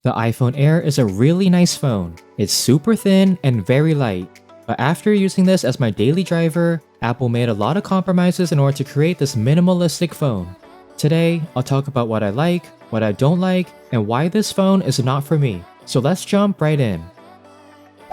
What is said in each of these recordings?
The iPhone Air is a really nice phone. It's super thin and very light. But after using this as my daily driver, Apple made a lot of compromises in order to create this minimalistic phone. Today, I'll talk about what I like, what I don't like, and why this phone is not for me. So let's jump right in.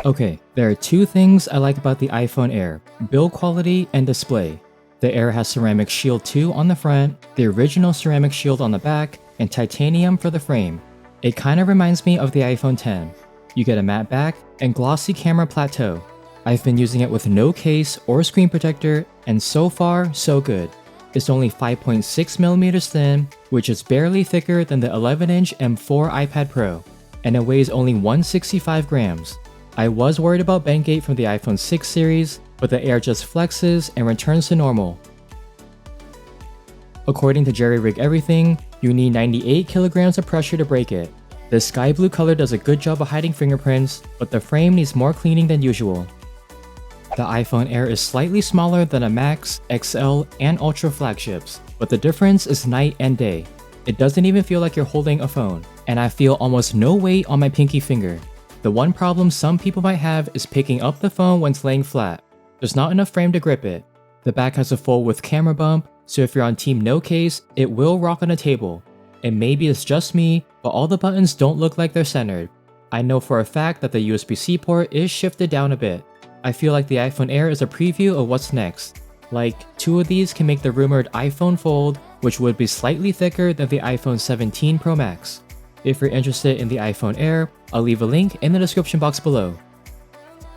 Okay, there are two things I like about the iPhone Air: build quality and display. The Air has ceramic shield 2 on the front, the original ceramic shield on the back, and titanium for the frame. It kinda reminds me of the iPhone X. You get a matte back and glossy camera plateau. I've been using it with no case or screen protector, and so far, so good. It's only 5.6mm thin, which is barely thicker than the 11-inch M4 iPad Pro, and it weighs only 165 grams. I was worried about bend gate from the iPhone 6 series, but the Air just flexes and returns to normal. According to Jerry Rig Everything, you need 98 kilograms of pressure to break it. The sky blue color does a good job of hiding fingerprints, but the frame needs more cleaning than usual. The iPhone Air is slightly smaller than a Max, XL, and Ultra flagships, but the difference is night and day. It doesn't even feel like you're holding a phone, and I feel almost no weight on my pinky finger. The one problem some people might have is picking up the phone when it's laying flat. There's not enough frame to grip it. The back has a full width camera bump, so if you're on team no case, it will rock on a table. And maybe it's just me, but all the buttons don't look like they're centered. I know for a fact that the USB-C port is shifted down a bit. I feel like the iPhone Air is a preview of what's next. Like, two of these can make the rumored iPhone Fold, which would be slightly thicker than the iPhone 17 Pro Max. If you're interested in the iPhone Air, I'll leave a link in the description box below.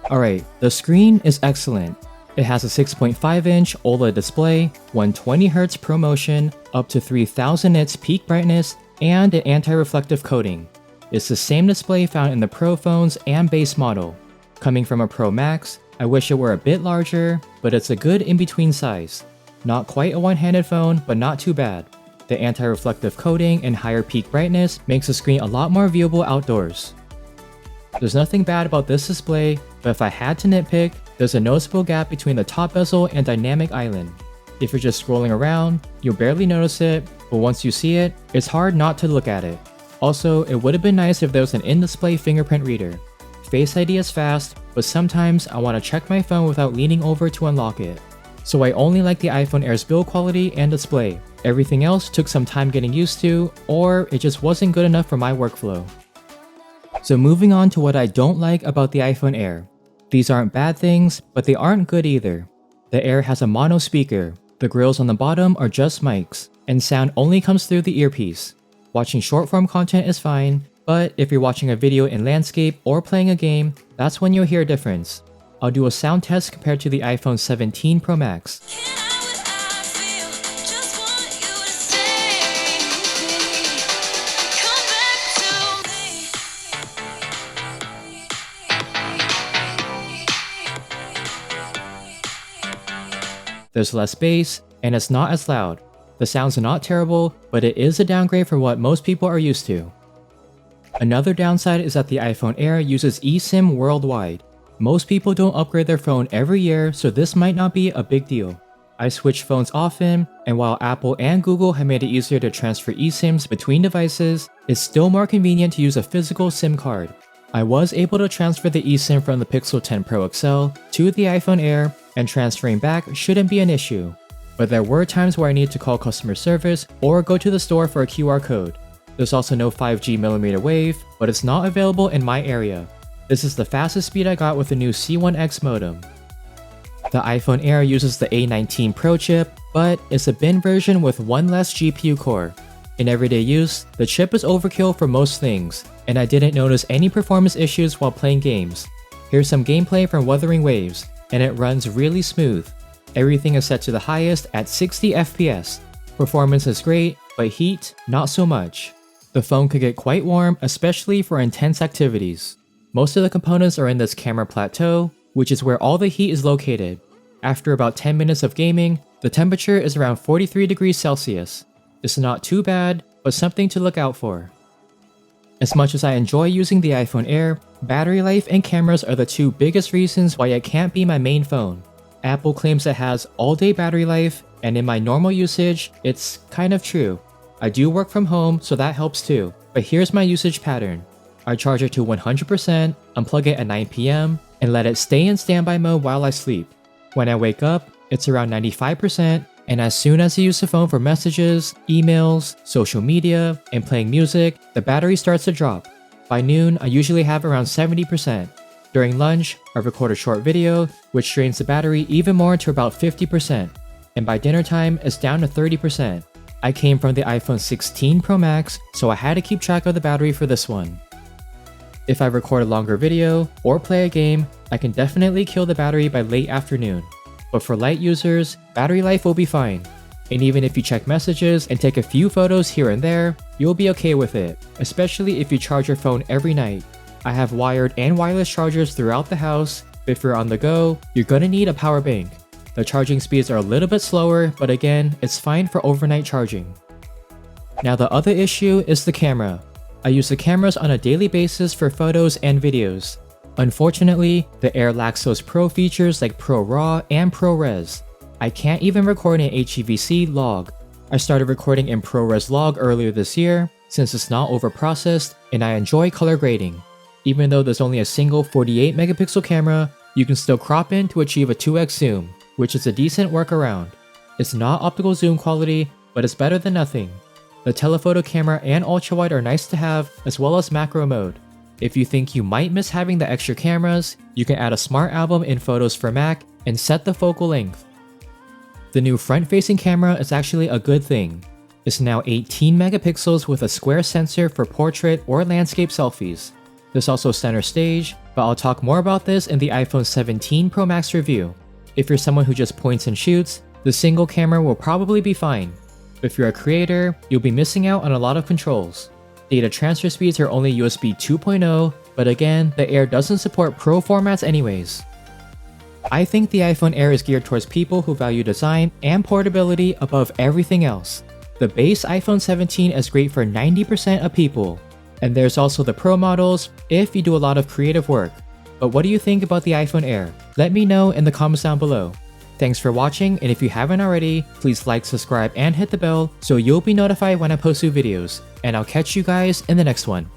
Alright, the screen is excellent. It has a 6.5-inch OLED display, 120Hz ProMotion, up to 3000 nits peak brightness, and an anti-reflective coating. It's the same display found in the Pro phones and base model. Coming from a Pro Max, I wish it were a bit larger, but it's a good in-between size. Not quite a one-handed phone, but not too bad. The anti-reflective coating and higher peak brightness makes the screen a lot more viewable outdoors. There's nothing bad about this display, but if I had to nitpick, there's a noticeable gap between the top bezel and dynamic island. If you're just scrolling around, you'll barely notice it, but once you see it, it's hard not to look at it. Also, it would have been nice if there was an in-display fingerprint reader. Face ID is fast, but sometimes I want to check my phone without leaning over to unlock it. So I only like the iPhone Air's build quality and display. Everything else took some time getting used to, or it just wasn't good enough for my workflow. So moving on to what I don't like about the iPhone Air. These aren't bad things, but they aren't good either. The Air has a mono speaker, the grills on the bottom are just mics, and sound only comes through the earpiece. Watching short form content is fine, but if you're watching a video in landscape or playing a game, that's when you'll hear a difference. I'll do a sound test compared to the iPhone 17 Pro Max. There's less bass, and it's not as loud. The sounds are not terrible, but it is a downgrade from what most people are used to. Another downside is that the iPhone Air uses eSIM worldwide. Most people don't upgrade their phone every year, so this might not be a big deal. I switch phones often, and while Apple and Google have made it easier to transfer eSIMs between devices, it's still more convenient to use a physical SIM card. I was able to transfer the eSIM from the Pixel 10 Pro XL to the iPhone Air, and transferring back shouldn't be an issue. But there were times where I needed to call customer service or go to the store for a QR code. There's also no 5G mmWave, but it's not available in my area. This is the fastest speed I got with the new C1X modem. The iPhone Air uses the A19 Pro chip, but it's a bin version with one less GPU core. In everyday use, the chip is overkill for most things, and I didn't notice any performance issues while playing games. Here's some gameplay from Wuthering Waves, and it runs really smooth. Everything is set to the highest at 60 FPS. Performance is great, but heat, not so much. The phone could get quite warm, especially for intense activities. Most of the components are in this camera plateau, which is where all the heat is located. After about 10 minutes of gaming, the temperature is around 43 degrees Celsius. It's not too bad, but something to look out for. As much as I enjoy using the iPhone Air, battery life and cameras are the two biggest reasons why it can't be my main phone. Apple claims it has all-day battery life, and in my normal usage, it's kind of true. I do work from home, so that helps too, but here's my usage pattern. I charge it to 100%, unplug it at 9 p.m., and let it stay in standby mode while I sleep. When I wake up, it's around 95%, and as soon as I use the phone for messages, emails, social media, and playing music, the battery starts to drop. By noon, I usually have around 70%. During lunch, I record a short video, which drains the battery even more to about 50%. And by dinner time, it's down to 30%. I came from the iPhone 16 Pro Max, so I had to keep track of the battery for this one. If I record a longer video or play a game, I can definitely kill the battery by late afternoon. But for light users, battery life will be fine. And even if you check messages and take a few photos here and there, you'll be okay with it, especially if you charge your phone every night. I have wired and wireless chargers throughout the house, but if you're on the go, you're gonna need a power bank. The charging speeds are a little bit slower, but again, it's fine for overnight charging. Now the other issue is the camera. I use the cameras on a daily basis for photos and videos. Unfortunately, the Air lacks those pro features like Pro RAW and Pro Res. I can't even record in HEVC log. I started recording in ProRes log earlier this year since it's not overprocessed and I enjoy color grading. Even though there's only a single 48 megapixel camera, you can still crop in to achieve a 2x zoom, which is a decent workaround. It's not optical zoom quality, but it's better than nothing. The telephoto camera and ultrawide are nice to have, as well as macro mode. If you think you might miss having the extra cameras, you can add a smart album in Photos for Mac and set the focal length. The new front-facing camera is actually a good thing. It's now 18 megapixels with a square sensor for portrait or landscape selfies. There's also center stage, but I'll talk more about this in the iPhone 17 Pro Max review. If you're someone who just points and shoots, the single camera will probably be fine. If you're a creator, you'll be missing out on a lot of controls. Data transfer speeds are only USB 2.0, but again, the Air doesn't support Pro formats anyways. I think the iPhone Air is geared towards people who value design and portability above everything else. The base iPhone 17 is great for 90% of people. And there's also the Pro models if you do a lot of creative work. But what do you think about the iPhone Air? Let me know in the comments down below. Thanks for watching, and if you haven't already, please like, subscribe, and hit the bell so you'll be notified when I post new videos. And I'll catch you guys in the next one.